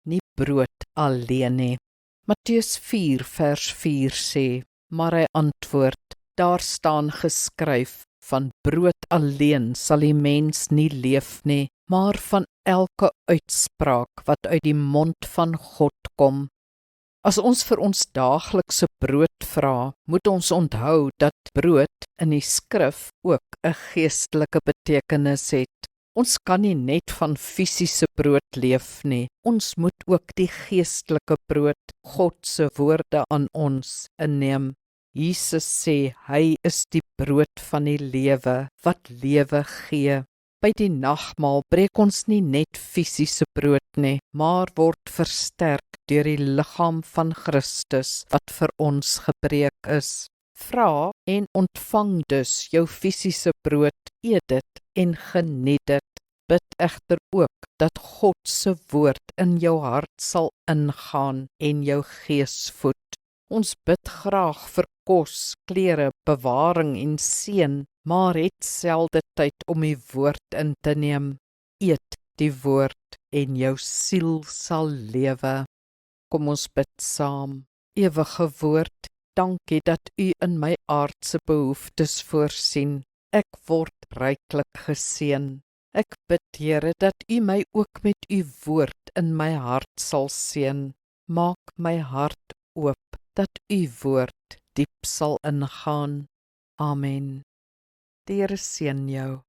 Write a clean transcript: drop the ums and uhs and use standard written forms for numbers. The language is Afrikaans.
nie brood alleen nie. Matteus 4 vers 4 sê, maar hy antwoord, daar staan geskryf, van brood alleen sal die mens nie leef nie, maar van elke uitspraak wat uit die mond van God kom. As ons vir ons daaglikse brood vra, moet ons onthou dat brood in die skrif ook 'n geestelike betekenis het. Ons kan nie net van fisiese brood leef nie, ons moet ook die geestelike brood, God se woorde aan ons, inneem. Jesus sê, hy is die brood van die lewe, wat lewe gee. By die nagmaal breek ons nie net fisiese brood nie, maar word versterk deur die liggaam van Christus, wat vir ons gebreek is. Vra en ontvang dus jou fisiese brood, eet dit en geniet dit. Bid egter ook dat God se woord in jou hart sal ingaan en jou gees voed. Ons bid graag vir kos, klere, bewaring en seën, maar het selde tyd om die woord in te neem. Eet die woord en jou siel sal lewe. Kom ons bid saam. Ewige woord, dankie dat U in my aardse behoeftes voorsien. Ek word ryklik geseën. Ek bid, Here, dat U my ook met U woord in my hart sal seën. Maak my hart oop, dat U woord diep sal ingaan. Amen. Die Here seën jou.